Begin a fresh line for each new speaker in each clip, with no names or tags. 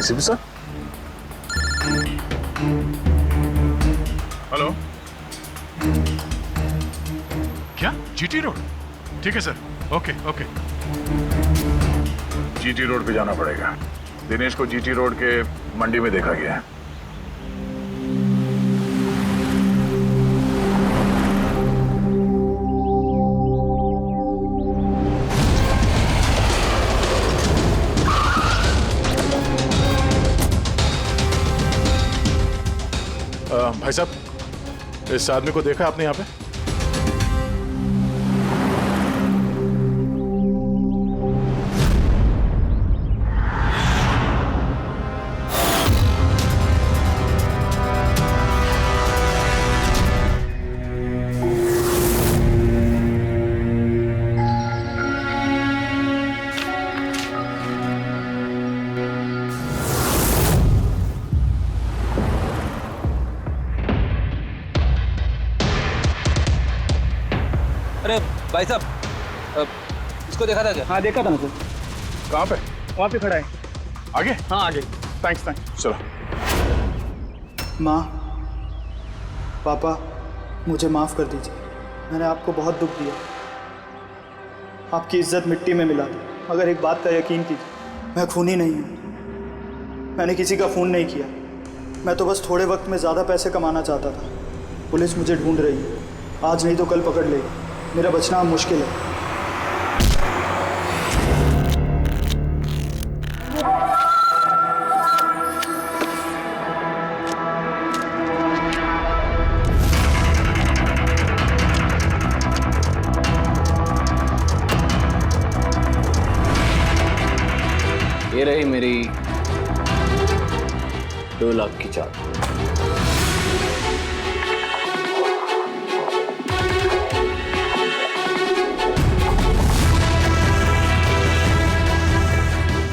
ACP sir.
Hello, क्या GT road? ठीक है sir, okay okay.
GT road पे जाना पड़ेगा। दिनेश को जीटी रोड के मंडी में देखा गया है।
भाई साहब, इस आदमी को देखा आपने यहाँ पे?
अरे भाई साहब, इसको देखा था क्या?
हाँ देखा था मुझे।
कहाँ पे?
वहाँ पे खड़ा है।
आगे?
हाँ आगे।
थैंक्स। चलो।
माँ, पापा, मुझे माफ़ कर दीजिए। मैंने आपको बहुत दुख दिया, आपकी इज्जत मिट्टी में मिला दी। मगर एक बात का यकीन कीजिए, मैं खूनी नहीं हूँ। मैंने किसी का खून नहीं किया। मैं तो बस थोड़े वक्त में ज़्यादा पैसे कमाना चाहता था। पुलिस मुझे ढूंढ रही है, आज नहीं तो कल पकड़ लेगी। मेरा बचना अब मुश्किल है।
ये रही मेरी 2 लाख की चाल।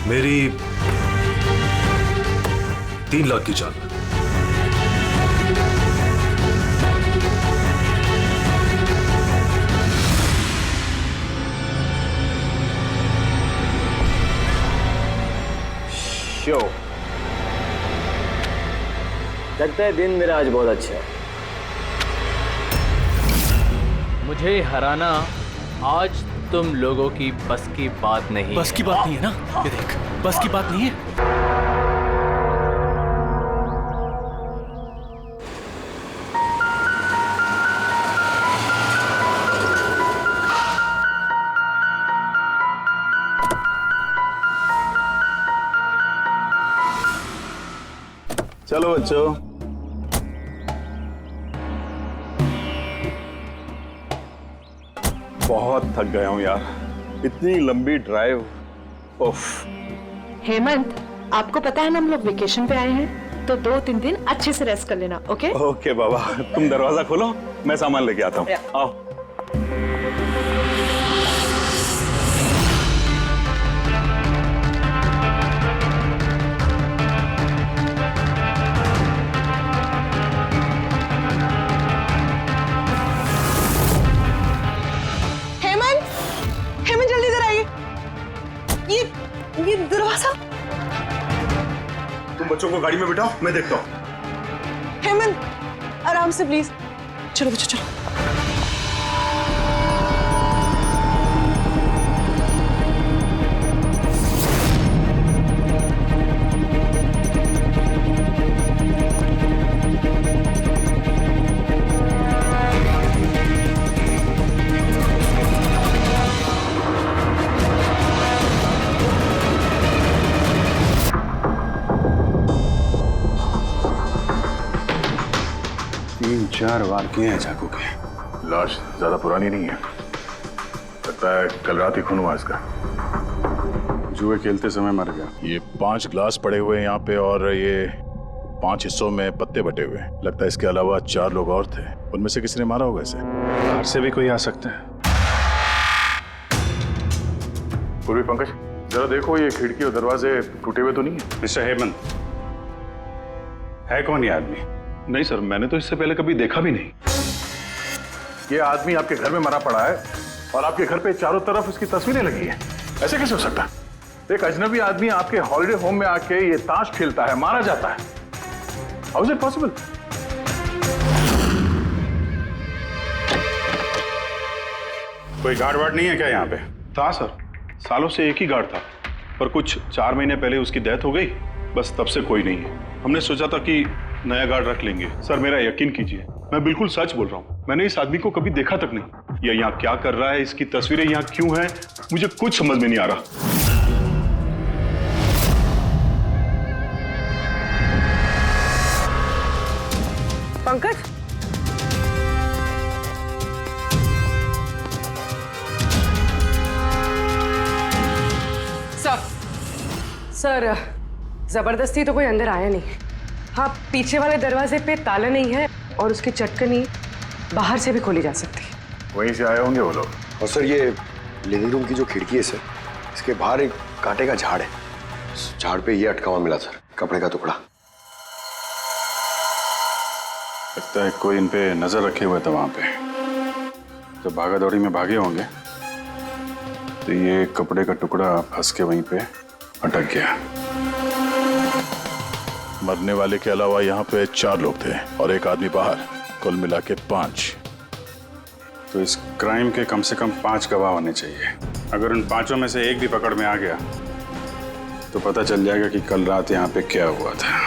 मेरी 3 लाख की चाल।
शो लगता है दिन मेरा आज बहुत अच्छा है। मुझे हराना आज तुम लोगों की बस की बात नहीं।
बस की बात नहीं है ना? ये देख, बस की बात नहीं है।
चलो बच्चों, बहुत थक गया हूं यार, इतनी लंबी ड्राइव। उफ।
हेमंत, आपको पता है ना हम लोग वेकेशन पे आए हैं, तो 2-3 दिन अच्छे से रेस्ट कर लेना। ओके
ओके बाबा, तुम दरवाजा खोलो, मैं सामान लेके आता हूँ। आओ।
हेमंत जल्दी इधर आइए। ये दरवाजा।
तुम बच्चों को गाड़ी में बिठाओ, मैं देखता हूँ।
हेमंत आराम से प्लीज। चलो बच्चों चलो।
तीन चार वार किए हैं चाकू के। लाश ज्यादा पुरानी नहीं है, लगता है कल रात ही खून हुआ इसका। जुए खेलते समय मर गया। ये 5 ग्लास पड़े हुए हैं यहाँ पे और ये 5 हिस्सों में पत्ते बटे हुए हैं। लगता है इसके अलावा 4 लोग और थे, उनमें से किसी ने मारा होगा इसे। बाहर से भी कोई आ सकता है। पूर्वी पंकज, जरा देखो ये खिड़की और दरवाजे टूटे हुए तो नहीं है?
मिस्टर हेमंत, है कौन ये आदमी?
नहीं सर, मैंने तो इससे पहले कभी देखा भी नहीं। ये आदमी आपके घर में मरा पड़ा है और आपके घर पे चारों तरफ इसकी तस्वीरें लगी हैं। ऐसे कैसे हो सकता? एक अजनबी आदमी आपके हॉलिडे होम में आके ये ताश खेलता है, मारा जाता है। How is it possible? कोई गार्ड वार्ड नहीं है क्या यहाँ पे?
था सर, सालों से एक ही गार्ड था, पर कुछ 4 महीने पहले उसकी डेथ हो गई, बस तब से कोई नहीं है। हमने सोचा था कि नया गार्ड रख लेंगे। सर मेरा यकीन कीजिए, मैं बिल्कुल सच बोल रहा हूँ। मैंने इस आदमी को कभी देखा तक नहीं। यह यहाँ क्या कर रहा है, इसकी तस्वीरें यहाँ क्यों हैं, मुझे कुछ समझ में नहीं आ रहा।
पंकज, सर जबरदस्ती तो कोई अंदर आया नहीं। हाँ, पीछे वाले दरवाजे पे ताला नहीं है और उसकी चटकनी बाहर से भी खोली जा सकती है।
वहीं से आए होंगे वो लोग।
और सर ये लिविंग रूम की जो खिड़की है सर, इसके बाहर एक कांटे का झाड़ है। इस झाड़ पे ये अटका हुआ मिला सर, कपड़े का टुकड़ा।
लगता है कोई इन पे नजर रखे हुए था वहां पे। जब भागा दौड़ी में भागे होंगे तो ये कपड़े का टुकड़ा फंस के वहीं पे अटक गया। मरने वाले के अलावा यहाँ पे 4 लोग थे और एक आदमी बाहर, कुल मिला के 5। तो इस क्राइम के कम से कम 5 गवाह होने चाहिए। अगर उन 5 में से एक भी पकड़ में आ गया तो पता चल जाएगा कि कल रात यहाँ पे क्या हुआ था।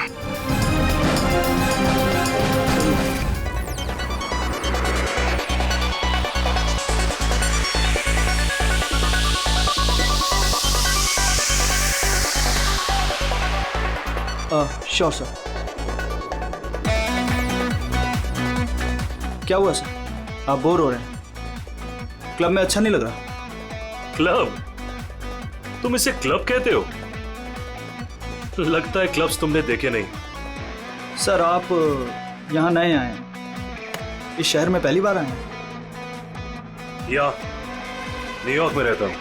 Sure sir. क्या हुआ सर? आप बोर हो रहे हैं? क्लब में अच्छा नहीं लग रहा?
क्लब? तुम इसे क्लब कहते हो? लगता है क्लब्स तुमने देखे नहीं।
सर आप यहाँ नए आए हैं, इस शहर में पहली बार आए हैं?
या न्यूयॉर्क में रहता हूँ,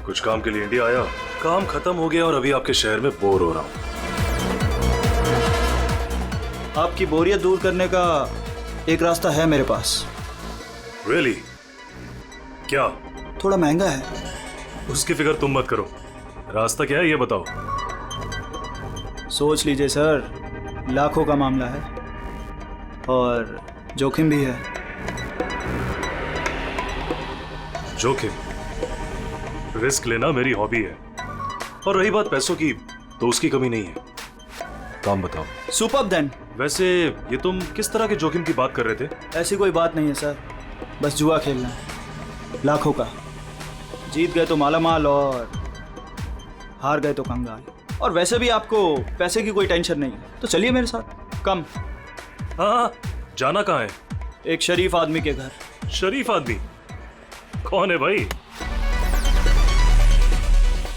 कुछ काम के लिए इंडिया आया, काम खत्म हो गया और अभी आपके शहर में बोर हो रहा हूँ।
आपकी बोरियत दूर करने का एक रास्ता है मेरे पास।
Really? क्या?
थोड़ा महंगा है।
उसकी फिक्र तुम मत करो, रास्ता क्या है ये बताओ।
सोच लीजिए सर, लाखों का मामला है और जोखिम भी है।
जोखिम? रिस्क लेना मेरी हॉबी है, और रही बात पैसों की तो उसकी कमी नहीं है। काम बताओ।
Superb then.
वैसे ये तुम किस तरह के जोखिम की बात कर रहे थे?
ऐसी कोई बात नहीं है सर, बस जुआ खेलना है, लाखों का। जीत गए तो माला माल और हार गए तो कंगाल। और वैसे भी आपको पैसे की कोई टेंशन नहीं है, तो चलिए मेरे साथ। कम।
हाँ, जाना कहाँ है?
एक शरीफ आदमी के घर।
शरीफ आदमी? कौन है भाई?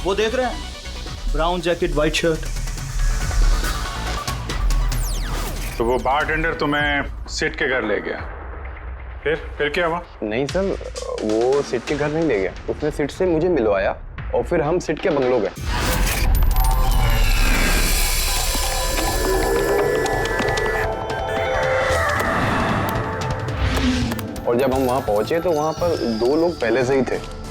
वो देख रहे हैं, ब्राउन जैकेट वाइट शर्ट।
तो वो बारटेंडर तुम्हें सिट के घर ले गया, फिर क्या हुआ?
नहीं सर, वो सिट के घर नहीं ले गया, उसने सिट से मुझे मिलवाया और फिर हम सिट के बंगलो गए। और जब हम वहां पहुंचे तो वहां पर 2 लोग पहले से ही थे।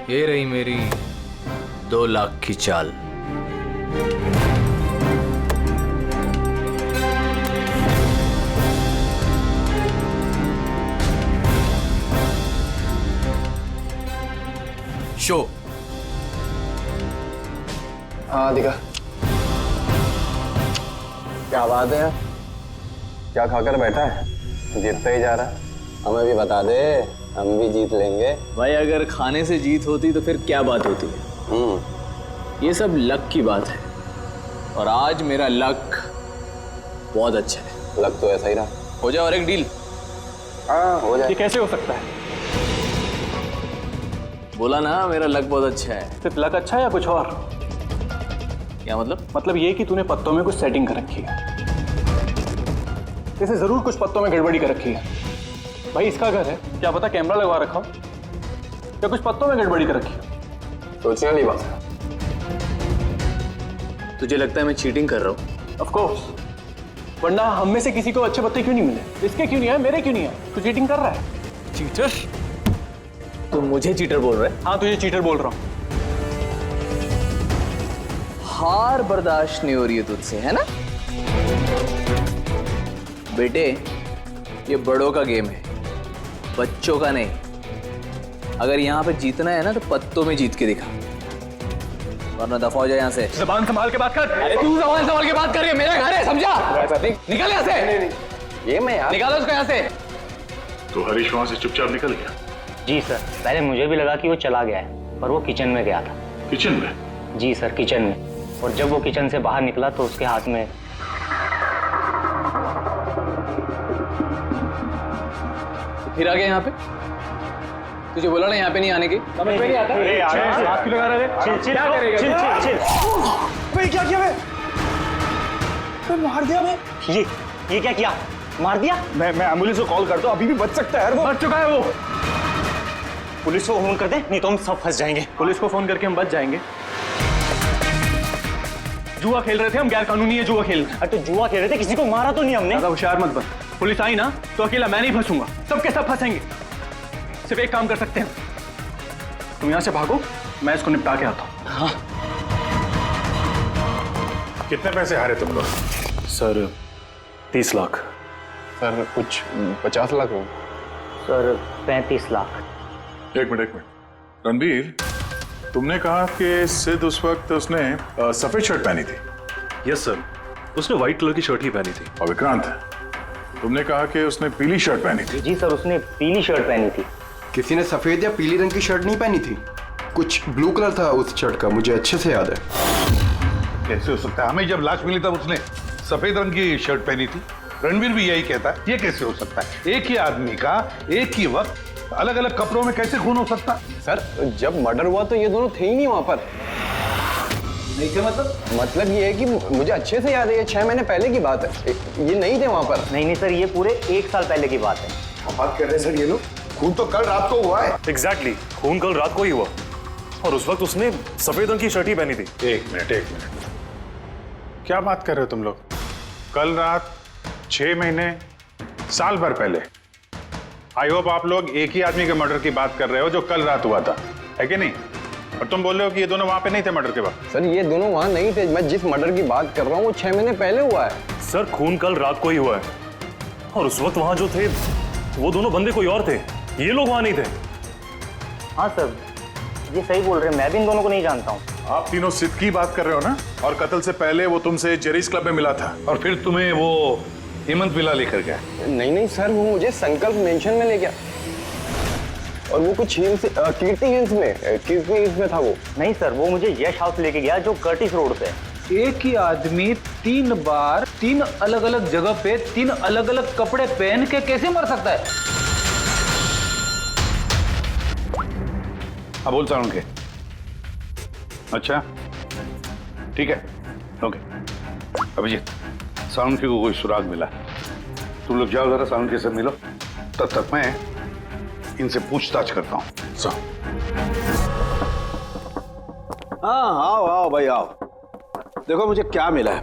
ये रही मेरी 2 लाख की चाल। शो।
हाँ दिखा। क्या बात है, क्या खाकर बैठा है? जीतता ही जा रहा है। हमें भी बता दे, हम भी जीत लेंगे।
भाई अगर खाने से जीत होती तो फिर क्या बात होती है? ये सब लक की बात है, और आज मेरा लक बहुत अच्छा है।
लक तो ऐसा ही रहा।
हो जाए और एक डील।
हाँ हो जाए।
ये कैसे हो सकता है?
बोला ना मेरा लक बहुत अच्छा है।
सिर्फ लक अच्छा है या कुछ और?
क्या मतलब?
मतलब ये कि तूने पत्तों में कुछ सेटिंग कर रखी है। जैसे जरूर कुछ पत्तों में गड़बड़ी कर रखी है। भाई इसका घर है, क्या पता कैमरा लगवा रखा हो या कुछ पत्तों में गड़बड़ी कर रखी है।
सोचने वाली बात है।
तुझे लगता है मैं चीटिंग कर रहा हूँ? ऑफ कोर्स, वरना हम में से किसी को अच्छे पत्ते क्यों नहीं मिले? इसके क्यों नहीं है, मेरे क्यों नहीं है? तू चीटिंग कर रहा है? चीटर? तू मुझे चीटर बोल रहा है? हाँ, तुझे चीटर बोल रहा हूँ। हार बर्दाश्त नहीं हो रही है तुझसे, है ना? बेटे, ये बड़ों का गेम है, बच्चों का नहीं। अगर यहाँ पे जीतना है ना तो पत्तों में जीत के दिखा, वरना दफा हो जाए यहाँ से।
जबान संभाल के बात कर।
अरे तू जबान संभाल के बात कर रही है, मेरा घर है, समझा? निकल यहाँ से।
ये मैं यार
निकालो उसको यहाँ से।
तो हरीश वहां से चुपचाप निकल गया?
जी सर, पहले मुझे भी लगा कि वो चला गया है, पर वो किचन में गया था।
किचन में?
जी सर, किचन में। और जब वो किचन से बाहर निकला तो उसके हाथ में
फिर आ गया यहाँ पे? तुझे बोला ना यहाँ पे नहीं आने की? समझ में नहीं आता?
हाथ क्यों लगा रहे? क्या करेगा? भाई क्या किया मैं मार दिया मैं।
ये क्या किया? मार दिया?
मैं एम्बुलेंस को कॉल करता हूँ, अभी भी बच सकता है। वो बच चुका है। वो
पुलिस को फोन कर दे, नहीं तो हम सब फंस जाएंगे।
पुलिस को फोन करके हम बच जाएंगे। जुआ खेल रहे थे हम, गैर कानूनी है जुआ खेल।
अरे तो जुआ खेल रहे थे, किसी को मारा तो नहीं हमने।
ज्यादा होशियार मत बन। पुलिस आई ना तो अकेला मैं नहीं फंसूंगा, सबके सब फंसेंगे। सिर्फ एक काम कर सकते हैं, तुम यहाँ से भागो, मैं इसको निपटा के आता हूँ। हाँ।
कितने पैसे हारे तुम लोग?
सर 30 लाख।
सर कुछ 50 लाख हो।
सर 35 लाख।
एक मिनट। रणबीर, तुमने कहा कि सिद्ध उस वक्त उसने सफेद शर्ट पहनी थी?
यस सर, उसने व्हाइट कलर की शर्ट ही पहनी थी।
और विक्रांत, तुमने कहा कि उसने पीली शर्ट पहनी थी?
जी सर, उसने पीली शर्ट पहनी थी।
किसी ने सफेद या पीली रंग की शर्ट नहीं पहनी थी, कुछ ब्लू कलर था उस शर्ट का, मुझे अच्छे से याद है।
कैसे हो सकता है? हमें जब लाश मिली तब उसने सफेद रंग की शर्ट पहनी थी। रणवीर भी यही कहता है। ये कैसे हो सकता है? एक ही आदमी का एक ही वक्त अलग अलग कपड़ों में कैसे खून हो सकता?
सर जब मर्डर हुआ तो ये दोनों थे ही नहीं वहां पर।
नहीं थे
मतलब ये है कि मुझे अच्छे से याद है, ये 6 महीने पहले की बात है, ये नहीं थे वहां पर।
नहीं सर, ये पूरे 1 साल पहले की बात है।
बात कर रहे हैं सर ये लोग। खून तो कल रात को हुआ है।
एग्जैक्टली, खून कल रात को ही हुआ और उस वक्त उसने सफेद रंग की शर्ट ही पहनी थी।
एक मिनट, क्या बात कर रहे हो तुम लोग? कल रात 6 महीने, साल भर पहले? आई होप आप लोग एक ही आदमी के मर्डर की बात कर रहे हो जो कल रात हुआ था, है कि नहीं? और तुम बोल रहे हो कि ये दोनों वहां पे नहीं थे मर्डर के बाद?
सर ये दोनों वहां नहीं थे, मैं जिस मर्डर की बात कर रहा हूँ वो 6 महीने पहले हुआ है।
सर खून कल रात को ही हुआ है और उस वक्त वहां जो थे वो दोनों बंदे कोई और थे, ये लोग वहां नहीं थे।
हाँ सर, ये सही बोल रहे हैं, मैं भी इन दोनों को नहीं जानता हूँ।
आप तीनों सिद्ध की बात कर रहे हो ना? और कत्ल से पहले वो तुमसे जेरीज क्लब में मिला था
और फिर तुम्हें वो हेमंत विला लेकर गया?
नहीं सर, वो मुझे संकल्प मेंशन में ले गया और वो कुछ कीर्ति हिल्स में था वो।
नहीं सर, वो मुझे यश हाउस लेके गया जो कर्टिस रोड पे है।
एक ही आदमी 3 बार 3 अलग अलग जगह पे 3 अलग अलग कपड़े पहन के कैसे मर सकता है?
हाँ बोल सारुण के। अच्छा ठीक है, ओके। अभिजीत, सारुण के को कोई सुराग मिला? तुम लोग जाओ जरा सारुण के से मिलो, तब तक मैं इनसे पूछताछ करता हूँ।
हाँ आओ भाई आओ, देखो मुझे क्या मिला है।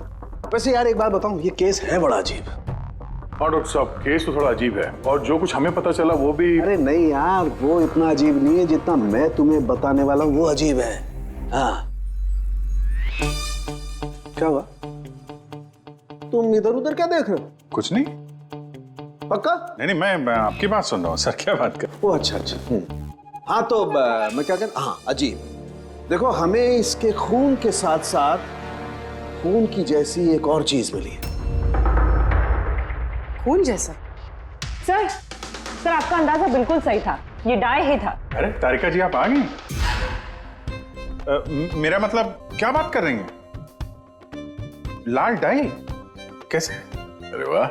वैसे यार एक बात बताऊं, ये केस है बड़ा अजीब।
और डॉक्टर साहब, केस तो थोड़ा अजीब है और जो कुछ हमें पता चला वो भी।
अरे नहीं यार, वो इतना अजीब नहीं है जितना मैं तुम्हें बताने वाला हूं, वो अजीब है। हाँ क्या हुआ? तुम इधर उधर क्या देख रहे हो?
कुछ नहीं।
पक्का?
नहीं, मैं आपकी बात सुन रहा हूँ सर। क्या बात कर?
ओ अच्छा। हाँ तो मैं क्या कर, हाँ अजीब। देखो हमें इसके खून के साथ साथ खून की जैसी एक और चीज मिली है।
खून जैसा?
सर आपका अंदाजा बिल्कुल सही था, ये डाई ही था।
अरे तारिका जी, आप आ गई? मेरा मतलब क्या बात कर रही हैं? लाल डाई कैसे? अरे वाह,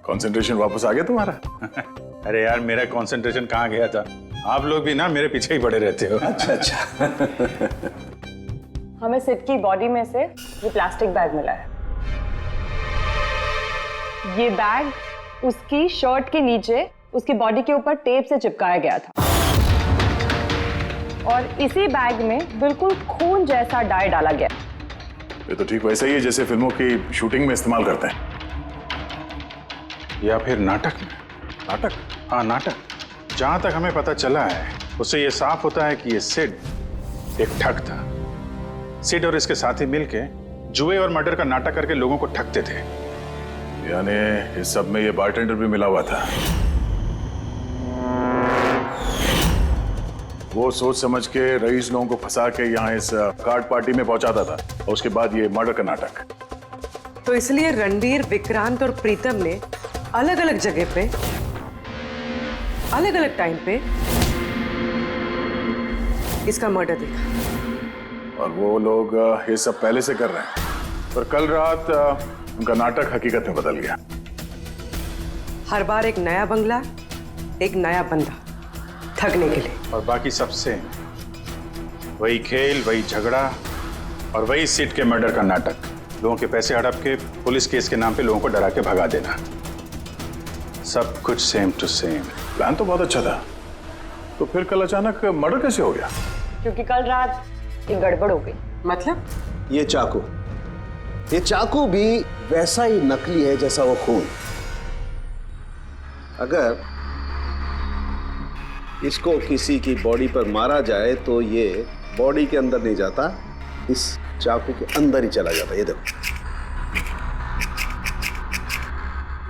कंसंट्रेशन वापस आ गया तुम्हारा। अरे यार, मेरा कंसंट्रेशन कहाँ गया था? आप लोग भी ना मेरे पीछे ही पड़े रहते हो। अच्छा।
हमें सिड की बॉडी में से ये प्लास्टिक बैग मिला है। ये बैग उसकी शर्ट के नीचे उसकी बॉडी के ऊपर टेप से चिपकाया गया था और इसी बैग में बिल्कुल खून जैसा डाई डाला गया।
ये तो ठीक वैसा ही है जैसे फिल्मों की शूटिंग में इस्तेमाल करते हैं। या फिर नाटक में। नाटक? हाँ नाटक। जहां तक हमें पता चला है उससे ये साफ होता है कि ये सिड एक ठग था। सिड और इसके साथी मिलके जुए और मर्डर का नाटक करके लोगों को ठगते थे। यानी इस सब में ये बारटेंडर भी मिला हुआ था। वो सोच समझ के रईस लोगों को फंसा के यहाँ इस कार्ड पार्टी में पहुंचाता था और उसके बाद ये मर्डर का नाटक।
तो इसलिए रणवीर, विक्रांत और प्रीतम ने अलग अलग जगह पे अलग अलग टाइम पे इसका मर्डर देखा।
और वो लोग ये सब पहले से कर रहे हैं, पर कल रात उनका नाटक हकीकत में बदल गया।
हर बार एक नया बंगला, एक नया बंदा ठगने के लिए,
और बाकी सबसे वही खेल, वही झगड़ा और वही सीट के मर्डर का नाटक। लोगों के पैसे हड़प के पुलिस केस के नाम पे लोगों को डरा के भगा देना। सब कुछ सेम टू सेम। प्लान तो बहुत अच्छा था, तो फिर कल अचानक मर्डर कैसे हो गया?
क्योंकि कल रात एक गड़बड़ हो गई।
मतलब
ये चाकू भी वैसा ही नकली है जैसा वो खून। अगर इसको किसी की बॉडी पर मारा जाए तो ये बॉडी के अंदर नहीं जाता, इस चाकू के अंदर ही चला जाता। ये देखो।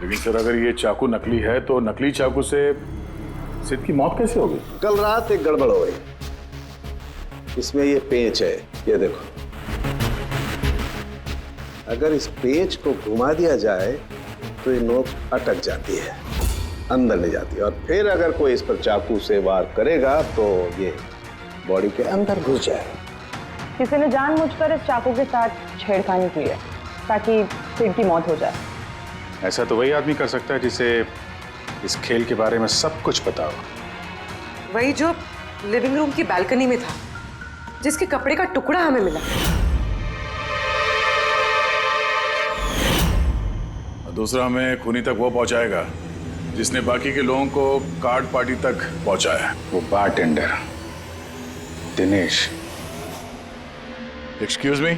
लेकिन सर अगर ये चाकू नकली है तो नकली चाकू से सिड की मौत कैसे हो गई?
कल रात एक गड़बड़ हो गई। इसमें ये पेंच है, ये देखो। अगर इस पेंच को घुमा दिया जाए तो ये नोक अटक जाती है, अंदर नहीं जाती। और फिर अगर कोई इस पर चाकू से वार करेगा तो ये बॉडी के अंदर घुस जाएगा।
किसी ने जानबूझकर इस चाकू के साथ छेड़खानी की है ताकि सिड की मौत हो जाए।
ऐसा तो वही आदमी कर सकता है जिसे इस खेल के बारे में सब कुछ पता हो।
वही जो लिविंग रूम की बालकनी में था, जिसके कपड़े का टुकड़ा हमें मिला।
दूसरा हमें खूनी तक वो पहुंचाएगा जिसने बाकी के लोगों को कार्ड पार्टी तक पहुंचाया, वो bartender Dinesh. Excuse me,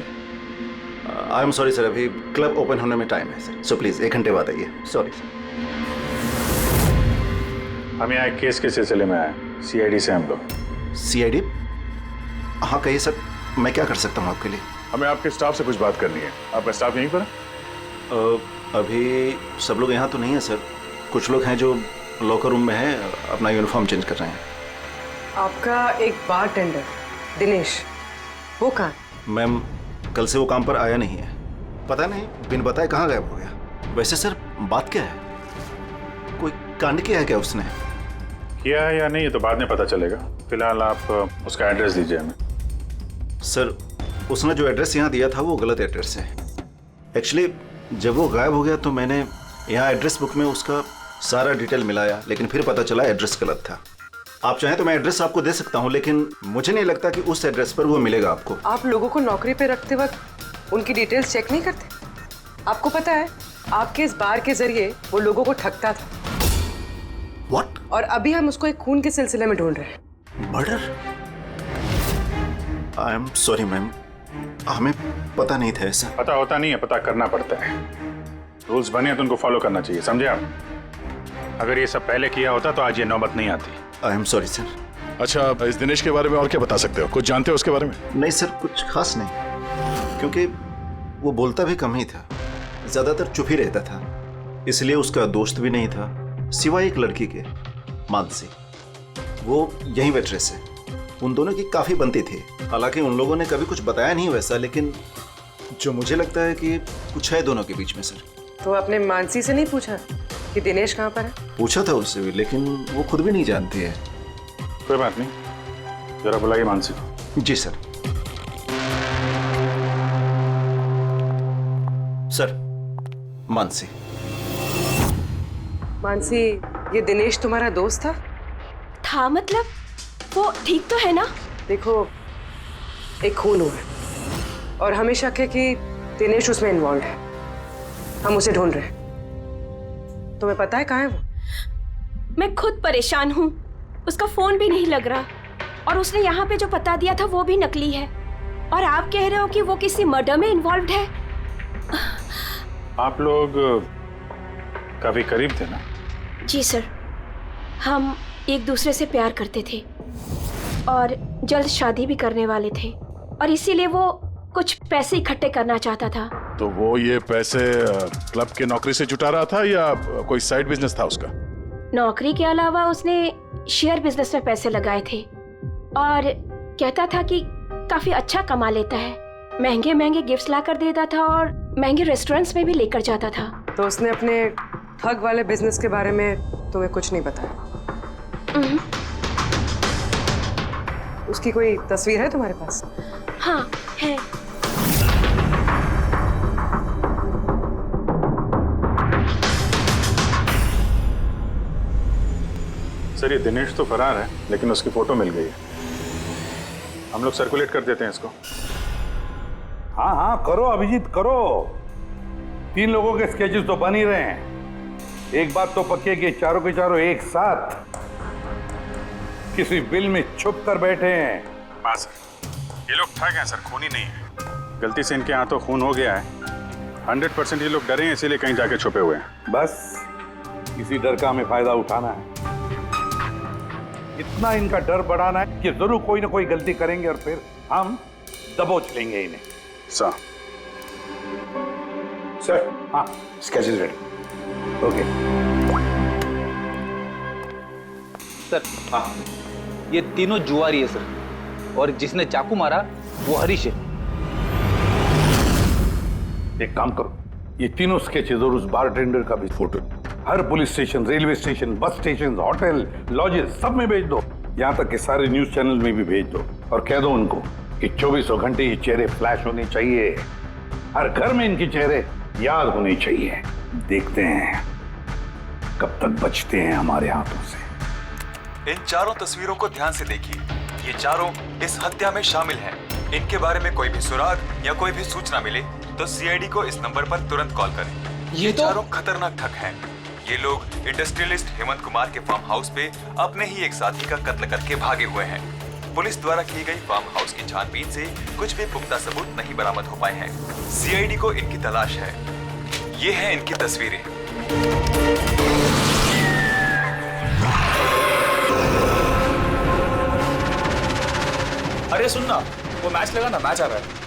I am sorry sir, अभी क्लब ओपन होने में टाइम है सर, सो प्लीज 1 घंटे बाद आइए। Sorry sir.
हम यहाँ एक केस के सिलसिले में आए, सीआईडी से हम लोग।
सीआईडी? हाँ कहिए सर, मैं क्या कर सकता हूँ आपके लिए?
हमें आपके स्टाफ से कुछ बात करनी है। आपका स्टाफ यहीं पर है?
अभी सब लोग यहाँ तो नहीं है सर, कुछ लोग हैं जो लॉकर रूम में हैं, अपना यूनिफॉर्म चेंज कर रहे हैं।
आपका एक बारटेंडर दिनेश, वो कहाँ?
मैम कल से वो काम पर आया नहीं है, पता नहीं बिन बताए कहाँ गायब हो गया। वैसे सर बात क्या है, कोई कांड किया है क्या उसने?
किया है या नहीं ये तो बाद में पता चलेगा, फिलहाल आप उसका एड्रेस दीजिए हमें।
सर उसने जो एड्रेस यहाँ दिया था वो गलत एड्रेस है। एक्चुअली जब वो गायब हो गया तो मैंने यहाँ एड्रेस बुक में उसका सारा डिटेल मिलाया, लेकिन फिर पता चला एड्रेस गलत था। आप चाहें तो मैं एड्रेस आपको दे सकता हूँ, लेकिन मुझे नहीं लगता कि उस एड्रेस पर वो मिलेगा आपको।
आप लोगों को नौकरी पे रखते वक्त उनकी डिटेल्स चेक नहीं करते? आपको पता है आपके इस बार के जरिए वो लोगों को ठगता था।
What?
और अभी हम उसको एक खून के सिलसिले में ढूंढ रहे हैं।
Murder? I am sorry ma'am, हमें पता नहीं था ऐसा।
पता होता नहीं है, पता करना पड़ता है। रूल्स बने हैं तो उनको फॉलो करना चाहिए, समझे आप? अगर ये सब पहले किया होता तो आज ये नौबत नहीं आती।
I am sorry sir.
अच्छा, इस दिनेश के बारे में और क्या बता सकते हो? कुछ जानते हो उसके बारे में?
नहीं सर, कुछ खास नहीं, क्योंकि वो बोलता भी कम ही था, ज्यादातर चुप ही रहता था, इसलिए उसका दोस्त भी नहीं था सिवाय एक लड़की के, मानसी। वो यही वेट्रेस है, उन दोनों की काफी बनती थी। हालांकि उन लोगों ने कभी कुछ बताया नहीं वैसा, लेकिन जो मुझे लगता है कि कुछ है दोनों के बीच में सर।
तो आपने मानसी से नहीं पूछा कि दिनेश कहाँ पर है?
पूछा था उससे भी, लेकिन वो खुद भी नहीं जानती है।
कोई बात नहीं, जरा बुलाइए मानसी को।
जी सर। सर, मानसी।
मानसी, ये दिनेश तुम्हारा दोस्त था?
मतलब वो ठीक तो है ना?
देखो, एक खून हुआ है और हमें शक है कि दिनेश उसमें इन्वॉल्व है। हम उसे ढूंढ रहे हैं। तुम्हें पता है कहाँ है वो?
मैं खुद परेशान हूँ, उसका फोन भी नहीं लग रहा और उसने यहाँ पे जो पता दिया था वो भी नकली है। और आप कह रहे हो कि वो किसी मर्डर में इन्वॉल्व्ड है?
आप लोग काफी करीब थे ना?
जी सर, हम एक दूसरे से प्यार करते थे और जल्द शादी भी करने वाले थे, और इसीलिए वो कुछ पैसे इकट्ठे करना चाहता था।
तो वो ये पैसे क्लब के नौकरी से जुटा रहा था या कोई साइड बिजनेस था उसका?
नौकरी के अलावा उसने शेयर बिजनेस में पैसे लगाए थे और कहता था कि काफी अच्छा कमा लेता है। महंगे महंगे गिफ्ट्स ला कर देता था और महंगे रेस्टोरेंट्स में भी लेकर जाता था।
तो उसने अपने ठग वाले बिजनेस के बारे में तुम्हें कुछ नहीं बताया? उसकी कोई तस्वीर है तुम्हारे पास?
हाँ है।
सर ये दिनेश तो फरार है, लेकिन उसकी फोटो मिल गई है। हम लोग सर्कुलेट कर देते हैं इसको।
हाँ हाँ करो अभिजीत करो। 3 लोगों के स्केचेस तो बन ही रहे हैं। एक बात तो पक्की है कि चारों के चारों एक साथ किसी बिल में छुप कर बैठे हैं।
हाँ सर, ये लोग ठग हैं सर, खूनी नहीं है। गलती से इनके हाथों खून हो गया है। 100% ये लोग डरे हैं, इसीलिए कहीं जाके छुपे हुए हैं।
बस इसी डर का हमें फायदा उठाना है। इतना इनका डर बढ़ाना है कि जरूर कोई ना कोई गलती करेंगे और फिर हम दबोच लेंगे इन्हें।
सर
सर हाँ स्केचेस रेडी। ओके
सर हाँ, ये तीनों जुआरी है सर, और जिसने चाकू मारा वो हरीश है।
एक काम करो, ये तीनों स्केचेस और उस बारटेंडर का भी फोटो हर police station, railway station, bus station, hotel, lodges सब में भेज दो। यहाँ तक कि सारे न्यूज चैनल में भी भेज दो और कह दो उनको कि 24 घंटे ये चेहरे फ्लैश होने चाहिए। हर घर में इनके चेहरे याद होने चाहिए। देखते हैं कब तक बचते हैं हमारे हाथों से।
इन चारों तस्वीरों को ध्यान से देखिए। ये चारों इस हत्या में शामिल हैं। इनके बारे में कोई भी सुराग या कोई भी सूचना मिले तो सीआईडी को इस नंबर पर तुरंत कॉल करें। ये चारों खतरनाक ठग हैं। ये लोग इंडस्ट्रियलिस्ट हेमंत कुमार के फार्म हाउस पे अपने ही एक साथी का कत्ल करके भागे हुए हैं। पुलिस द्वारा की गई फार्म हाउस की छानबीन से कुछ भी पुख्ता सबूत नहीं बरामद हो पाए हैं। सीआईडी को इनकी तलाश है। ये हैं इनकी तस्वीरें।
अरे सुनना, वो मैच लगा ना, मैच आ रहा है।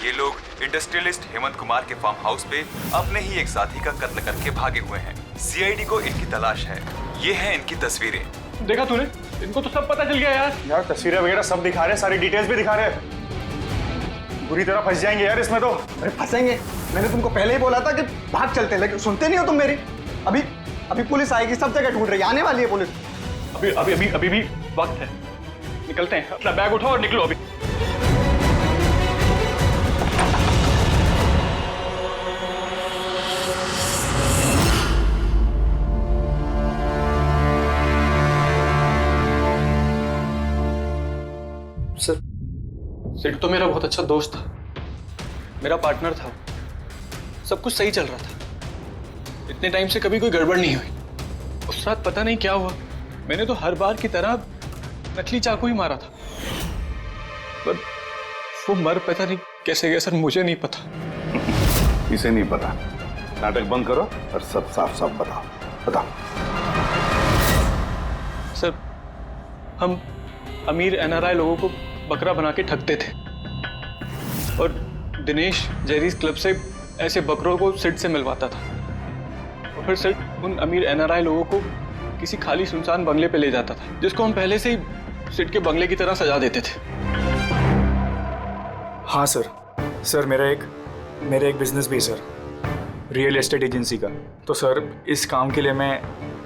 ये लोग इंडस्ट्रियलिस्ट हेमंत कुमार के फार्म हाउस पे अपने ही एक साथी का कत्ल करके भागे हुए हैं। सीआईडी को इनकी तलाश है। ये हैं इनकी तस्वीरें।
देखा तूने, इनको तो सब पता चल गया यार।
यार तस्वीरें वगैरह सब दिखा रहे हैं, सारी डिटेल्स भी दिखा रहे हैं। बुरी तरह फंस जाएंगे यार इसमें तो।
अरे फंसेंगे, मैंने तुमको पहले ही बोला था कि भाग चलते, लेकिन सुनते नहीं हो तुम मेरी। अभी पुलिस आएगी, सब जगह ढूंढ रही है, आने वाली है पुलिस।
अभी भी वक्त है, निकलते हैं। अपना बैग उठाओ और निकलो अभी। सर, सिड तो मेरा बहुत अच्छा दोस्त था, मेरा पार्टनर था। सब कुछ सही चल रहा था। इतने टाइम से कभी कोई गड़बड़ नहीं हुई। उस रात पता नहीं क्या हुआ, मैंने तो हर बार की तरह नकली चाकू ही मारा था, पर वो मर पता नहीं कैसे गया सर, मुझे नहीं पता।
इसे नहीं पता। नाटक बंद करो और सब साफ साफ बताओ।
सर, हम अमीर एनआरआई लोगों को बकरा बना के ठगते थे और दिनेश जेरीज क्लब से ऐसे बकरों को सिड से मिलवाता था, और फिर सिड उन अमीर एनआरआई लोगों को किसी खाली सुनसान बंगले पे ले जाता था, जिसको हम पहले से ही सिड के बंगले की तरह सजा देते थे।
हाँ सर मेरा एक बिजनेस भी है सर, रियल एस्टेट एजेंसी का। तो सर इस काम के लिए मैं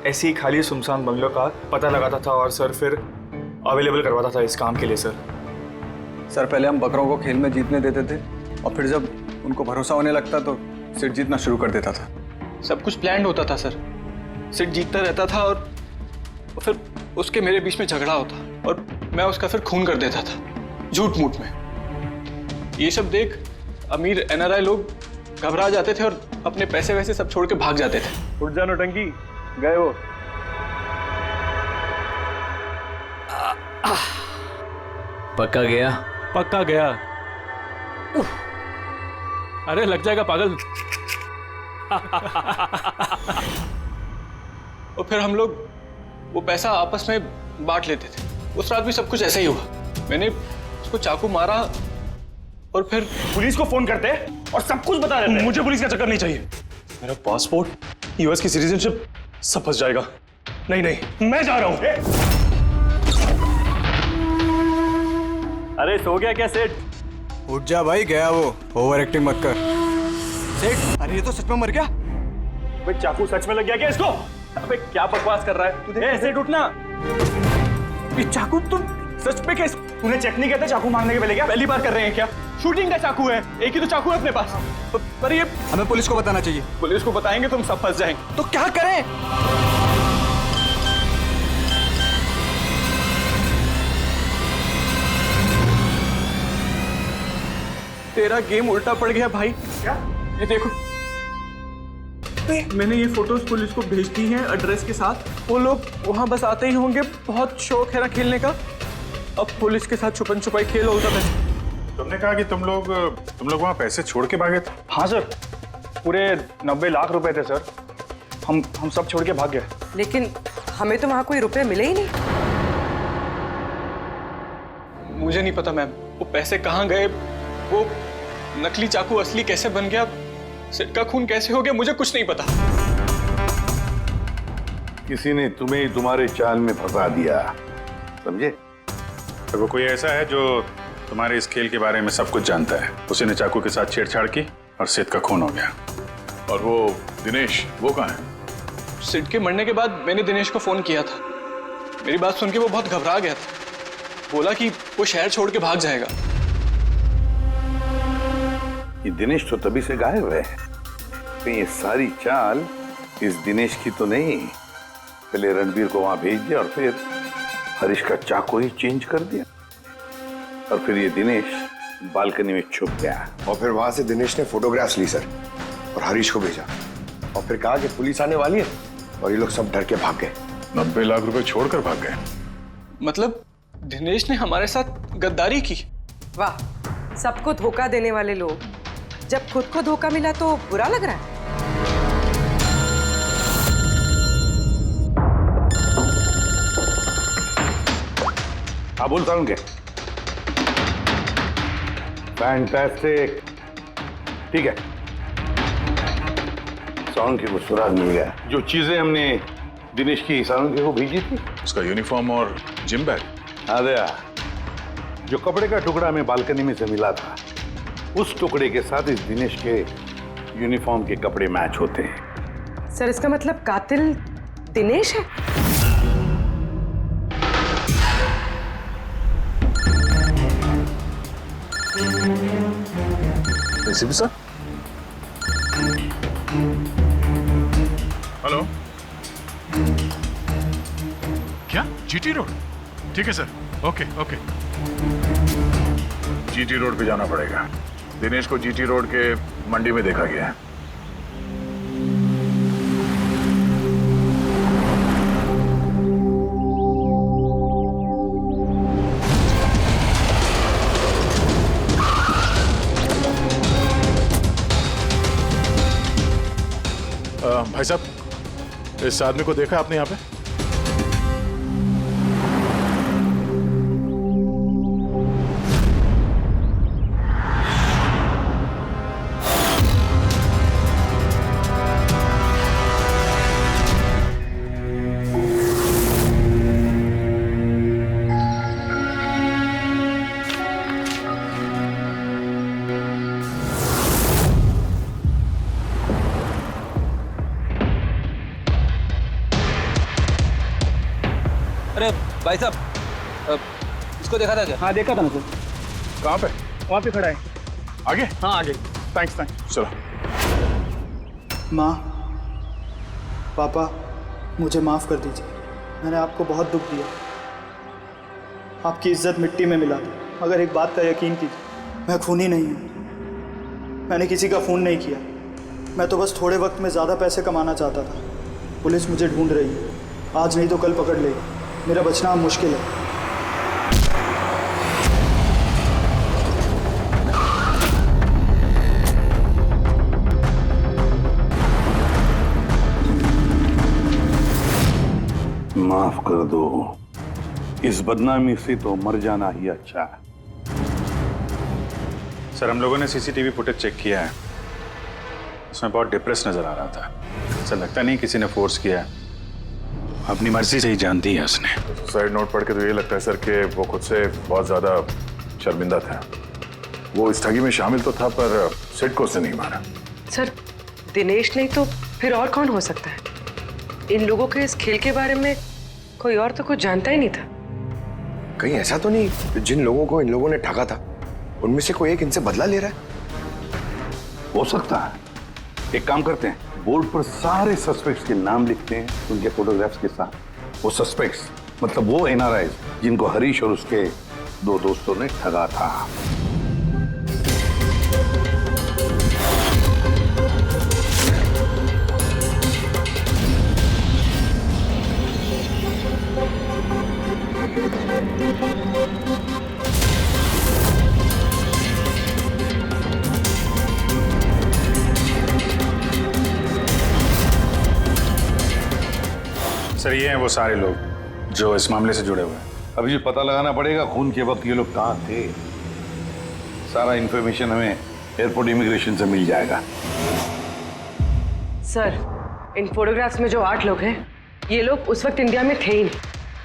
ऐसी खाली सुनसान बंगलों का पता लगाता था और सर फिर अवेलेबल करवाता था इस काम के लिए।
सर पहले हम बकरों को खेल में जीतने देते थे और फिर जब उनको भरोसा होने लगता तो सिड जीतना शुरू कर देता था।
सब कुछ प्लान्ड होता था सर। सिड जीतता रहता था और फिर उसके मेरे बीच में झगड़ा होता और मैं उसका फिर खून कर देता था झूठ मूठ में। ये सब देख अमीर एनआरआई लोग घबरा जाते थे और अपने पैसे वैसे सब छोड़ के भाग जाते थे।
उठ जानो टंकी, गए वो।
पक्का गया?
पक्का गया। अरे लग जाएगा पागल।
और फिर हम लोग वो पैसा आपस में बांट लेते थे। उस रात भी सब कुछ ऐसा ही हुआ। मैंने उसको चाकू मारा और फिर
पुलिस को फोन करते और सब कुछ बता देते।
मुझे पुलिस का चक्कर नहीं चाहिए। मेरा पासपोर्ट, यूएस की सिटीजनशिप सब फंस जाएगा। नहीं नहीं, मैं जा रहा हूं।
अरे सो गया क्या सेठ?
उठ जा भाई, गया वो। ओवर एक्टिंग मत कर। सेठ, अरे ये तो सच में मर गया।
भाई चाकू सच में लग गया क्या इसको? अबे क्या बकवास कर रहा है? सेठ उठना। ये चाकू तुम सच में कैसे? तूने चेक नहीं किया था चाकू मारने के पहले क्या?
पहली बार कर रहे हैं क्या? शूटिंग का चाकू है, एक ही तो चाकू है अपने पास। पर ये
हमें पुलिस को बताना चाहिए।
पुलिस को बताएंगे तुम सब फंस जाएंगे।
तो क्या करें?
तेरा गेम उल्टा पड़ गया भाई।
क्या?
ये देखो, मैंने ये फोटोज पुलिस को भेज दी हैं एड्रेस के साथ। वो लोग वहां बस आते ही होंगे। बहुत शौक है ना खेलने का। अब पुलिस के साथ छुपन छुपाई खेल होता है।
तुमने कहा कि तुम लोग वहां पैसे छोड़ के भागे थे?
हाँ सर, पूरे 90 लाख रुपए थे सर। हम सब छोड़ के भाग गए।
लेकिन हमें तो वहां कोई रुपए मिले ही नहीं।
मुझे नहीं पता मैम, वो पैसे कहाँ गए, वो नकली चाकू असली कैसे बन गया, सेठ का खून कैसे हो गया, मुझे कुछ नहीं पता।
किसी ने तुम्हें तुम्हारे चाल में फंसा दिया, समझे?
तो वो कोई ऐसा है जो तुम्हारे इस खेल के बारे में सब कुछ जानता है। उसी ने चाकू के साथ छेड़छाड़ की और सेठ का खून हो गया। और वो दिनेश, वो कहाँ है?
सेठ के मरने के बाद मैंने दिनेश को फोन किया था। मेरी बात सुन के वो बहुत घबरा गया था। बोला कि वो शहर छोड़ के भाग जाएगा।
ये दिनेश तो तभी से गायब है। तो ये सारी चाल इस दिनेश की तो नहीं। पहले रणबीर को वहां भेज दिया और फिर हरीश का चाकू ही चेंज कर दिया। और फिर ये दिनेश बालकनी में छुप गया।
और फिर वहां से दिनेश ने फोटोग्राफ्स ली सर और हरीश को भेजा। और फिर कहा कि पुलिस आने वाली है और ये लोग सब डर के भाग गए।
90 लाख रुपए छोड़कर भाग गए?
मतलब दिनेश ने हमारे साथ गद्दारी की?
वाह, सबको धोखा देने वाले लोग। जब खुद को धोखा मिला तो बुरा लग रहा है।
हाँ बोल साउंड के। फैंटास्टिक, ठीक है। साउंड के को सुराग मिल गया। जो चीजें हमने दिनेश की साउंड के को भेजी थी,
उसका यूनिफॉर्म और जिम बैग।
अरे जो कपड़े का टुकड़ा हमें बालकनी में से मिला था, उस टुकड़े के साथ इस दिनेश के यूनिफॉर्म के कपड़े मैच होते हैं।
सर, इसका मतलब कातिल दिनेश है?
ACP sir. हेलो।
क्या? GT road? ठीक है sir. Okay okay.
GT road पे जाना पड़ेगा। दिनेश को जीटी रोड के मंडी में देखा गया है। भाई साहब, इस आदमी को देखा आपने यहाँ पे?
अरे भाई साहब, इसको देखा था क्या?
हाँ देखा था मुझे।
कहाँ पे?
वहाँ पे खड़ा है।
आगे?
हाँ आगे।
थैंक्स। चलो।
माँ, पापा, मुझे माफ़ कर दीजिए। मैंने आपको बहुत दुख दिया, आपकी इज्जत मिट्टी में मिला दी। मगर एक बात का यकीन कीजिए, मैं खूनी नहीं हूँ। मैंने किसी का खून नहीं किया। मैं तो बस थोड़े वक्त में ज़्यादा पैसे कमाना चाहता था। पुलिस मुझे ढूंढ रही है, आज नहीं तो कल पकड़ लेगी। मेरा बचना अब मुश्किल है।
माफ कर दो, इस बदनामी से तो मर जाना ही अच्छा है।
सर हम लोगों ने सीसीटीवी फुटेज चेक किया है, उसमें बहुत डिप्रेस नजर आ रहा था। सर लगता नहीं किसी ने फोर्स किया है, अपनी मर्जी से ही जान दी है उसने।
साइड नोट पढ़ के तो ये लगता है सर कि वो खुद से बहुत ज्यादा शर्मिंदा था। वो इस ठगी में शामिल तो था पर सिड को उसने नहीं मारा।
सर दिनेश नहीं तो फिर और कौन हो सकता है? इन लोगों के इस खेल के बारे में कोई और तो कुछ जानता ही नहीं था।
कहीं ऐसा तो नहीं जिन लोगों को इन लोगों ने ठगा था उनमें से कोई एक इनसे बदला ले रहा है?
हो सकता है। एक काम करते हैं, बोर्ड पर सारे सस्पेक्ट्स के नाम लिखते हैं उनके फोटोग्राफ्स के साथ। वो सस्पेक्ट्स मतलब वो एनआरआई जिनको हरीश और उसके दो दोस्तों ने ठगा था।
सर ये हैं वो सारे लोग जो इस मामले से जुड़े हुए हैं।
अभी जो पता लगाना पड़ेगा खून के वक्त ये लोग कहाँ थे। सारा इंफॉर्मेशन हमें एयरपोर्ट इमिग्रेशन से मिल जाएगा।
सर इन फोटोग्राफ्स में जो 8 लोग हैं ये लोग उस वक्त इंडिया में थे ही नहीं।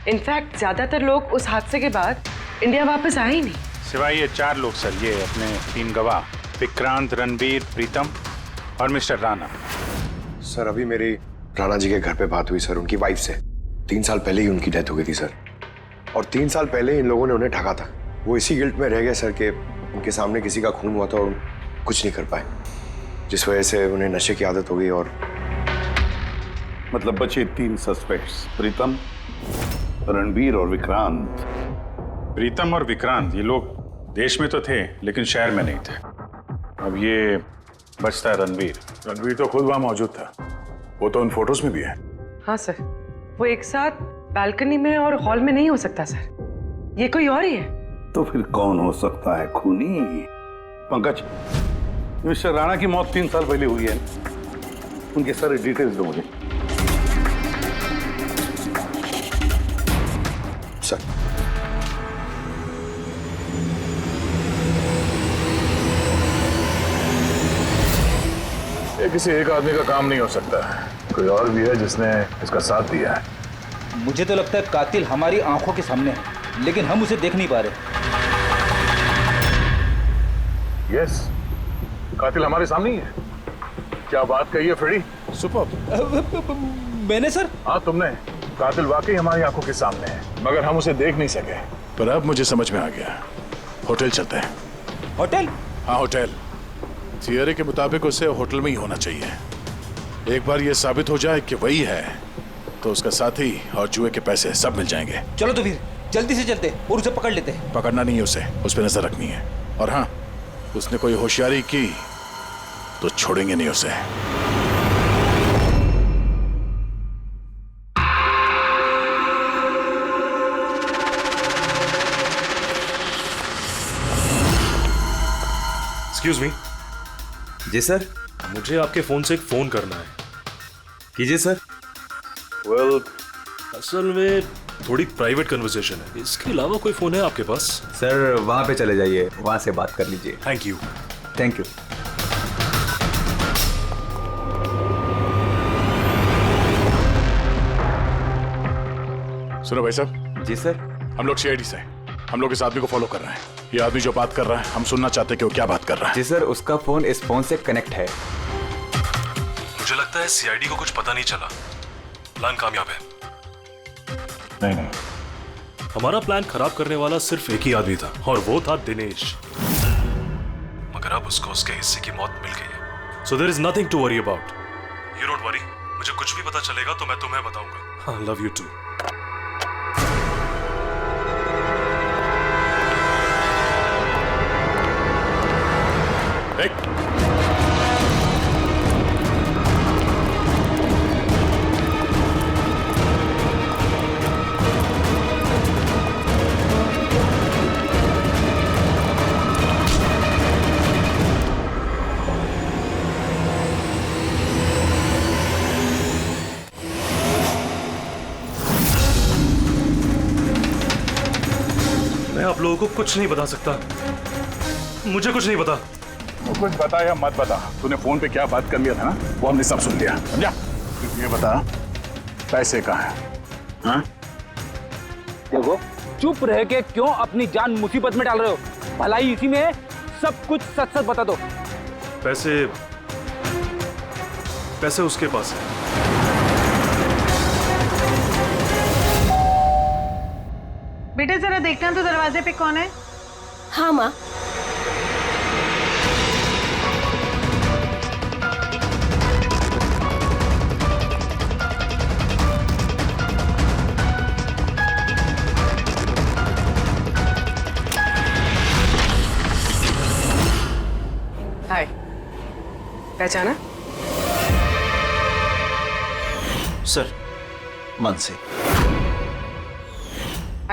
इनफैक्ट ज्यादातर लोग उस हादसे के बाद इंडिया वापस आए ही नहीं,
सिवाय ये 4 लोग सर, ये अपने 3 गवाह विक्रांत, रणबीर, प्रीतम और मिस्टर राणा।
सर अभी मेरी राणा जी के घर पे बात हुई सर उनकी वाइफ से। 3 साल पहले ही उनकी डेथ हो गई थी सर, और 3 साल पहले इन लोगों ने उन्हें ठगा था। वो इसी गिल्ट में रह गए सर कि उनके सामने किसी का खून हुआ था और कुछ नहीं कर पाए, जिस वजह से उन्हें नशे की आदत हो गई। और
मतलब बचे 3 सस्पेक्ट्स, प्रीतम, रणबीर और विक्रांत।
प्रीतम और विक्रांत ये लोग देश में तो थे लेकिन शहर में नहीं थे। अब ये बचता है रणबीर।
रणबीर तो खुद वहां मौजूद था, वो तो उन फोटोज में भी है।
हाँ सर, वो एक साथ बालकनी में और हॉल में नहीं हो सकता सर, ये कोई और ही है।
तो फिर कौन हो सकता है खूनी? पंकज, मिस्टर राणा की मौत 3 साल पहले हुई है, उनके सारे डिटेल्स दो मुझे।
सर
ये किसी एक आदमी का काम नहीं हो सकता, कोई और भी है जिसने इसका साथ दिया है।
मुझे तो लगता है कातिल हमारी आंखों के सामने है, लेकिन हम उसे देख नहीं पा रहे।
यस, कातिल हमारे सामने ही है। क्या बात कही है फ्रेडी, सुपर।
मैंने सर?
हाँ तुमने। कातिल वाकई हमारी आंखों के सामने है, मगर हम उसे देख नहीं सके। पर अब मुझे समझ में आ गया, होटल चलते हैं।
होटल?
हाँ होटल। थियरी के मुताबिक उसे होटल में ही होना चाहिए। एक बार ये साबित हो जाए कि वही है तो उसका साथी और जुए के पैसे सब मिल जाएंगे।
चलो तो फिर जल्दी से चलते और उसे पकड़ लेते हैं।
पकड़ना नहीं है उसे, उस पर नजर रखनी है। और हाँ, उसने कोई होशियारी की तो छोड़ेंगे नहीं उसे।
Excuse me.
जी सर।
मुझे आपके फोन से एक फोन करना है।
कीजिए सर।
वेल, असल में थोड़ी प्राइवेट कन्वर्सेशन है, इसके अलावा कोई फोन है आपके पास?
सर वहां पे चले जाइए, वहां से बात कर लीजिए।
Thank you.
Thank you.
सुनो भाई साहब।
जी सर।
हम लोग सीआईडी से हैं। हम लोग इस आदमी को फॉलो कर रहे हैं। ये आदमी जो बात कर रहा है हम सुनना चाहते हैं कि वो क्या बात कर रहा है।
जी सर, उसका फोन इस फोन से कनेक्ट है।
मुझे लगता है सीआईडी को कुछ पता नहीं चला। प्लान कामयाब है।
नहीं,
हमारा प्लान खराब करने वाला सिर्फ एक ही आदमी था और वो था दिनेश। मगर अब उसको उसके हिस्से की मौत मिल गई है। So there is nothing to worry about. You don't worry, मुझे कुछ भी पता चलेगा तो मैं तुम्हें बताऊंगा। I love you too. तुमको कुछ नहीं बता सकता। मुझे कुछ नहीं पता।
तो कुछ बता या मत बता, तूने फोन पे क्या बात कर लिया था ना, वो हमने सब सुन लिया, समझा? ये बता, पैसे कहाँ हैं? हाँ?
देखो, चुप रह के क्यों अपनी जान मुसीबत में डाल रहे हो? भलाई इसी में है, सब कुछ सच सच बता दो।
पैसे उसके पास है।
बेटे जरा देखना तो दरवाजे पे कौन है?
हाँ माँ।
हाय, पहचाना?
सर, मानसी।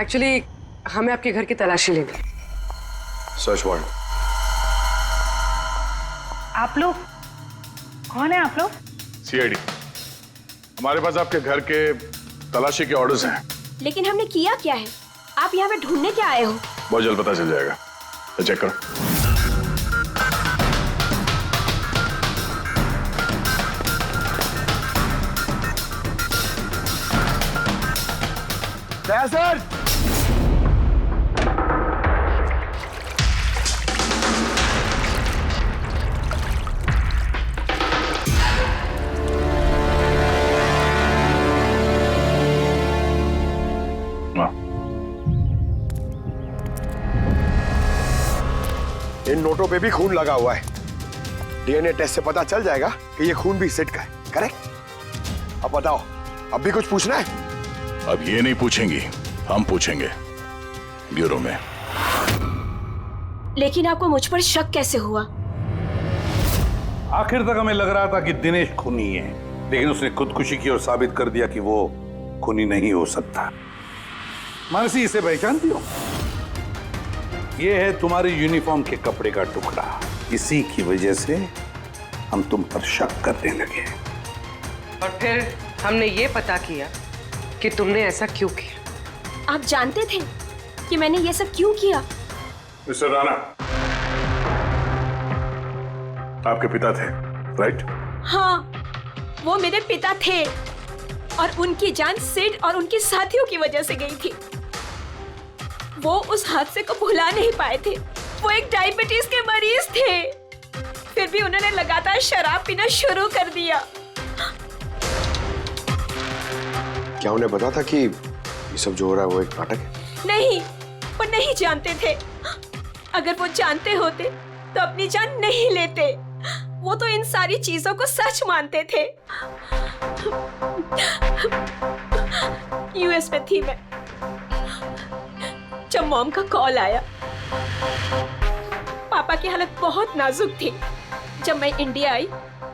एक्चुअली हमें आपके घर की तलाशी लेनी।
Search warrant.
आप लोग कौन है? आप लोग?
सीआईडी। हमारे पास आपके घर के तलाशी के ऑर्डर्स हैं।
लेकिन हमने किया क्या है? आप यहाँ पे ढूंढने क्या आए हो?
बहुत जल्द पता चल जाएगा, तो चेक करो।
सर,
इन नोटों पे भी खून लगा हुआ है। डीएनए टेस्ट से पता चल जाएगा कि ये खून भी सिड का है, करेक्ट? अब बताओ, अब भी कुछ पूछना है?
अब ये नहीं पूछेंगी, हम पूछेंगे ब्यूरो में।
लेकिन आपको मुझ पर शक कैसे हुआ?
आखिर तक हमें लग रहा था कि दिनेश खूनी है, लेकिन उसने खुदकुशी की और साबित कर दिया कि वो खूनी नहीं हो सकता। मानसी, इसे पहचानती हो? ये है तुम्हारे यूनिफॉर्म के कपड़े का टुकड़ा। इसी की वजह से हम तुम पर शक करने लगे
और फिर हमने ये पता किया कि तुमने ऐसा क्यों किया।
आप जानते थे कि मैंने ये सब क्यों किया?
मिस्टर राणा, आपके पिता थे, राइट?
हाँ, वो मेरे पिता थे और उनकी जान सिड और उनके साथियों की वजह से गई थी। वो उस हादसे को भुला नहीं पाए थे। वो एक डायबिटीज के मरीज थे, फिर भी उन्होंने लगातार शराब पीना शुरू कर दिया।
क्या उन्हें पता था कि ये सब जो हो रहा है वो एक नाटक है?
नहीं, वो नहीं जानते थे। अगर वो जानते होते तो अपनी जान नहीं लेते। वो तो इन सारी चीजों को सच मानते थे। यूएस में थी मैं जब मॉम का कॉल आया। पापा की हालत बहुत नाजुक थी। जब मैं इंडिया आई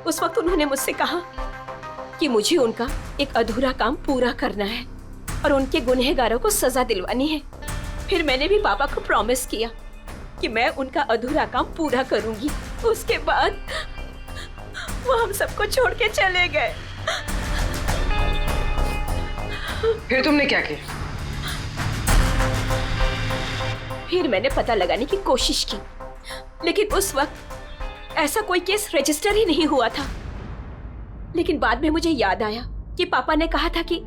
उस वक्त उन्होंने मुझसे कहा कि मुझे उनका एक अधूरा काम पूरा करना है और उनके गुनहगारों को सजा दिलवानी है। फिर मैंने भी पापा को प्रॉमिस किया कि मैं उनका अधूरा काम पूरा करूंगी। उसके बाद वो हम सबको छोड़ के चले गए।
फिर तुमने क्या किया?
फिर मैंने पता लगाने की कोशिश की, लेकिन उस वक्त ऐसा कोई केस रजिस्टर ही नहीं हुआ था। लेकिन बाद में मुझे याद आया कि पापा ने कहा था कि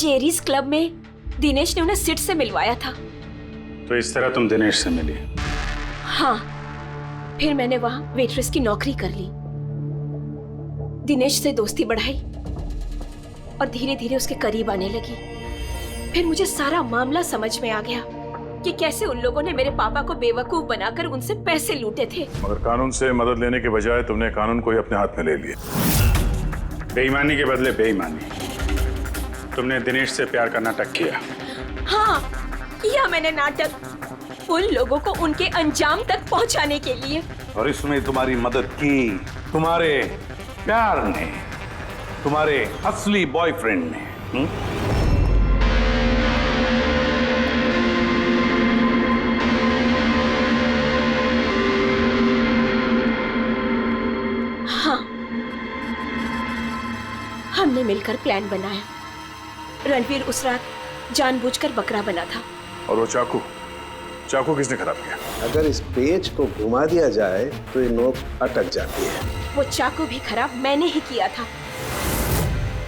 जेरीज क्लब में दिनेश ने उन्हें सिड से मिलवाया था।
तो इस तरह तुम दिनेश से मिली?
हाँ, फिर मैंने वहां वेट्रेस की नौकरी कर ली। दिनेश से दोस्ती बढ़ाई और धीरे धीरे उसके करीब आने लगी। फिर मुझे सारा मामला समझ में आ गया कि कैसे उन लोगों ने मेरे पापा को बेवकूफ बनाकर उनसे पैसे लूटे थे।
मगर कानून से मदद लेने के बजाय तुमने कानून को ही अपने हाथ में ले लिया। बेईमानी के बदले बेईमानी। तुमने दिनेश से प्यार का नाटक किया।
हाँ, किया मैंने नाटक उन लोगों को उनके अंजाम तक पहुंचाने के लिए।
और इसमें तुम्हारी मदद की तुम्हारे प्यार ने, तुम्हारे असली बॉयफ्रेंड ने।
हाँ, हमने मिलकर प्लान बनाया। रणवीर उस रात जानबूझकर बकरा बना था।
और वो चाकू चाकू किसने खराब किया?
अगर इस पेज को घुमा दिया जाए तो ये नोक अटक जाती है।
वो चाकू भी खराब मैंने ही किया था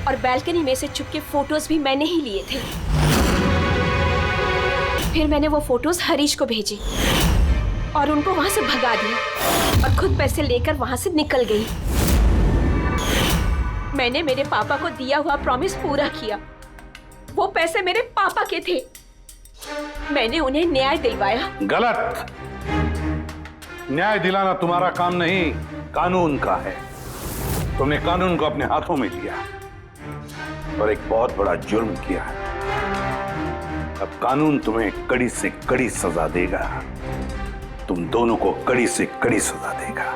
और बालकनी में से छुप के फोटोज भी मैंने ही लिए थे। फिर मैंने वो फोटोज हरीश को भेजे और उनको वहां से भगा दिया और खुद पैसे लेकर वहां से निकल गई। मैंने मेरे पापा को दिया हुआ प्रॉमिस पूरा किया। वो पैसे मेरे पापा के थे। मैंने उन्हें न्याय दिलवाया।
गलत। न्याय दिलाना तुम्हारा काम नहीं, कानून का है। तुमने कानून को अपने हाथों में लिया और एक बहुत बड़ा जुर्म किया है। अब कानून तुम्हें कड़ी से कड़ी सजा देगा। तुम दोनों को कड़ी से कड़ी सजा देगा।